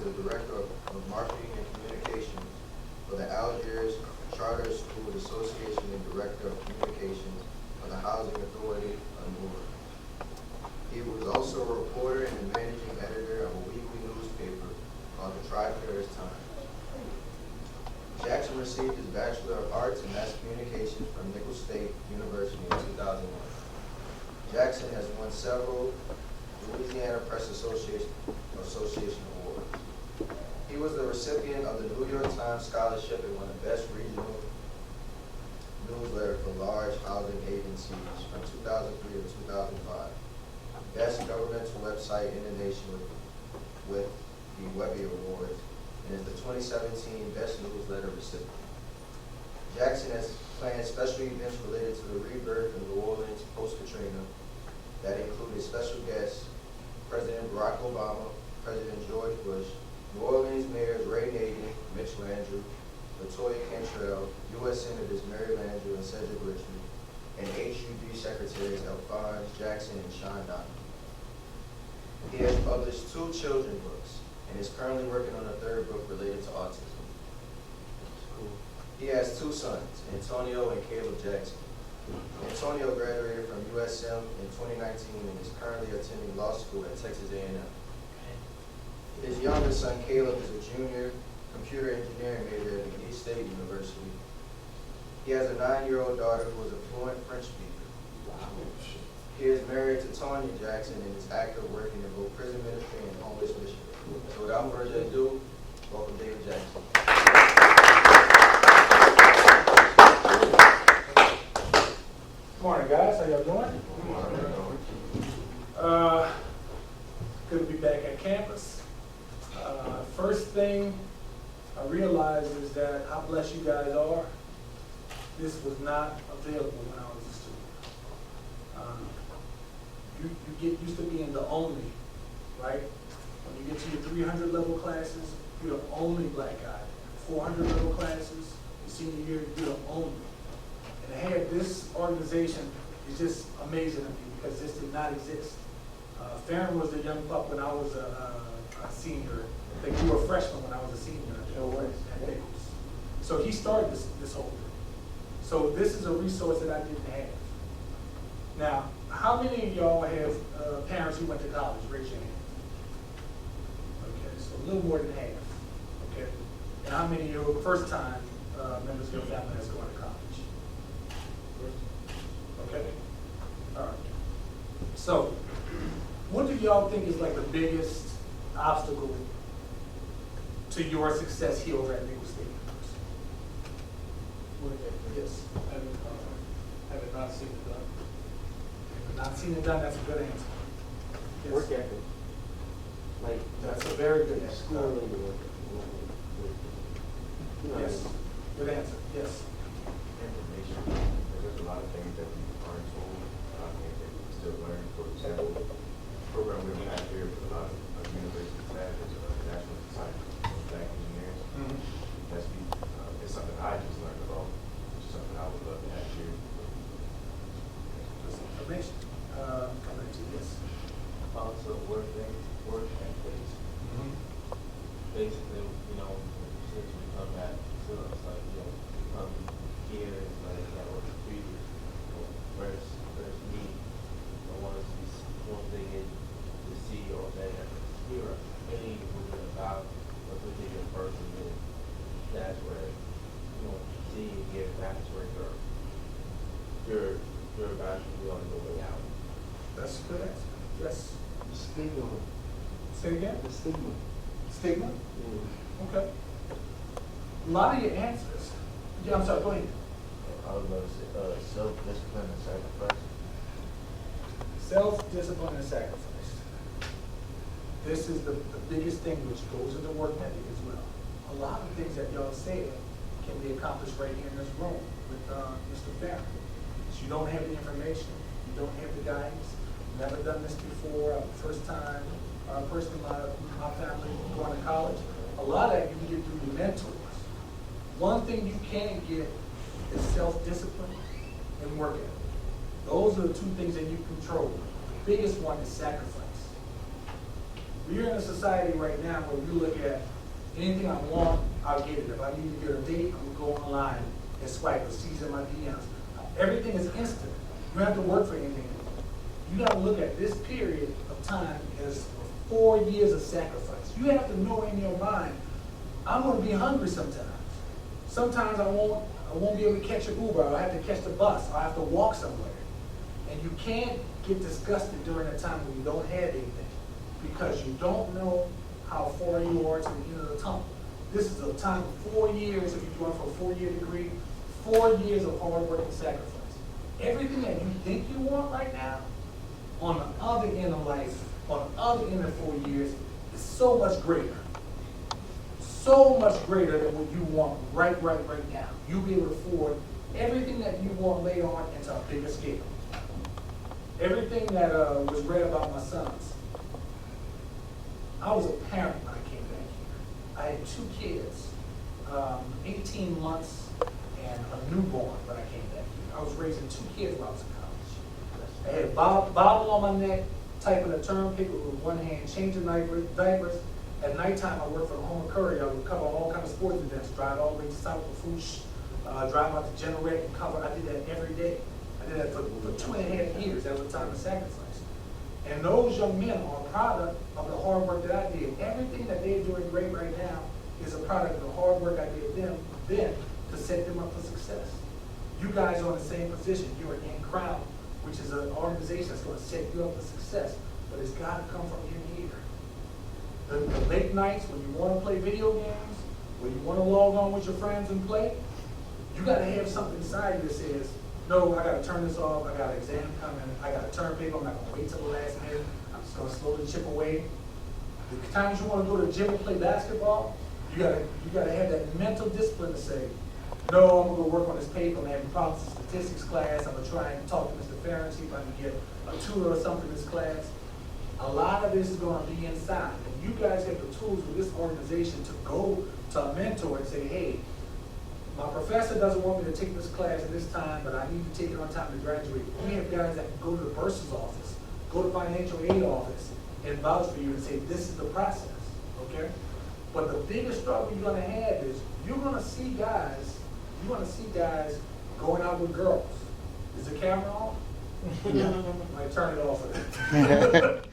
the Director of Marketing and Communications for the Algiers Charter Schools Association and Director of Communications for the Housing Authority of New Orleans. He was also a reporter and the managing editor of a weekly newspaper called the Tri-Paris Times. Jackson received his Bachelor of Arts in Mass Communication from Nicholls State University in 2001. Jackson has won several Louisiana Press Association awards. He was the recipient of the New York Times Scholarship and won the Best Regional Newsletter for Large Housing Agencies from 2003 to 2005. Best governmental website in the nation with the Webby Awards, and is the 2017 Best Newsletter recipient. Jackson has planned special events related to the rebirth of New Orleans post-Katrina that included special guests President Barack Obama, President George Bush, New Orleans Mayors Ray Nagin, Mitch Landrieu, Latoya Cantrell, U.S. Senators Mary Landrieu and Cedric Richmond, and HUD Secretaries Alphonse Jackson and Sean Donovan. He has published 2 children's books and is currently working on a 3rd book related to autism. He has 2 sons, Antonio and Caleb Jackson. Antonio graduated from USM in 2019 and is currently attending law school at Texas A&M. His youngest son, Caleb, is a junior computer engineering major at Nicholls State University. He has a 9-year-old daughter who is a fluent French speaker. He is married to Tanya Jackson and is active working in both prison ministry and homeless mission. So without further ado, welcome David Jackson. Good morning, guys. How y'all doing? Good to be back at campus. First thing I realized is that how blessed you guys are. This was not available when I was a student. You get used to being the only, right? When you get to your 300 level classes, you're the only black guy. 400 level classes, your senior year, you're the only. And to have this organization is just amazing to me because this did not exist. Farron was a young pup when I was a senior. I think you were a freshman when I was a senior at Nicholls. So he started this whole thing. So this is a resource that I didn't have. Now, how many of y'all have parents who went to college? Raise your hand. Okay, so a little more than half. Okay, and how many of you are first-time members of your family that's going to college? Okay, all right. So, what do y'all think is like the biggest obstacle to your success here over at Nicholls State University? Yes. Have it not seen it done. Not seen it done, that's a good answer. Yes. Work ethic. Like, That's a very good answer. schooling and work ethic. You know, Yes, good answer, yes. Information. There's a lot of things that we aren't told, a lot of things that we still learn. For example, the program we have here with a lot of university staff is a National Society of Black Engineers. It's something I just learned about, which is something I would love to have here. Just information. Coming to this. Also, work ethics. Basically, since we come back to us, like, we come here, it's like that was previous. First meet, once they get to see or they hear any about what the particular person is, that's where, see and get that's where your batch will be on the way out. That's a good answer. Yes. The stigma. Say it again? The stigma. Stigma? Yeah. Okay. A lot of your answers. Yeah, I'm sorry, go ahead. I was going to say self-discipline and sacrifice. Self-discipline and sacrifice. This is the biggest thing which goes into work ethic as well. A lot of things that y'all said can be accomplished right here in this room with Mr. Farron. So you don't have the information, you don't have the guidance, never done this before, first time person in my family going to college. A lot of that you can get through your mentors. One thing you can get is self-discipline and work ethic. Those are the 2 things that you control. The biggest one is sacrifice. We're in a society right now where we look at anything I want, I'll get it. If I need to get a date, I'm gonna go online and swipe or season my DMs. Everything is instant. You don't have to work for anything. You gotta look at this period of time as 4 years of sacrifice. You have to know in your mind, I'm gonna be hungry sometimes. Sometimes I won't be able to catch an Uber, I'll have to catch the bus, I'll have to walk somewhere. And you can't get disgusted during a time when you don't have anything, because you don't know how far you are to the end of the tunnel. This is a time of 4 years, if you're going for a 4-year degree, 4 years of hard work and sacrifice. Everything that you think you want right now, on the other end of life, on the other end of 4 years, is so much greater. So much greater than what you want right now. You'll be able to afford everything that you want later on into a bigger scale. Everything that was read about my sons. I was a parent when I came back here. I had 2 kids, 18 months and a newborn when I came back here. I was raising 2 kids while I was in college. I had a bottle on my neck, typing a term paper with one hand, changing diapers. At nighttime, I worked for the Home Courier. I would cover all kinds of sports events, drive all the way to South Lafourche, drive out to Generate and cover. I did that every day. I did that for 2.5 years. That was a time of sacrifice. And those young men are a product of the hard work that I did. Everything that they're doing great right now is a product of the hard work I did them then to set them up for success. You guys are in the same position. You're in Crown, which is an organization that's going to set you up for success. But it's got to come from in here. The late nights when you want to play video games, when you want to log on with your friends and play, you got to have something inside you that says, no, I got to turn this off, I got an exam coming, I got a term paper, I'm not going to wait till the last minute, I'm just going to slowly chip away. The times you want to go to the gym and play basketball, you got to have that mental discipline to say, no, I'm going to go work on this paper, I'm having problems in statistics class, I'm going to try and talk to Mr. Farron, see if I can get a tutor or something in this class. A lot of this is going to be inside. And you guys have the tools with this organization to go to a mentor and say, hey, my professor doesn't want me to take this class at this time, but I need to take it on time to graduate. We have guys that can go to the bursar's office, go to financial aid office, and vouch for you and say, this is the process, okay? But the biggest struggle you're going to have is you're going to see guys going out with girls. Is the camera on? Yeah. Might turn it off for that.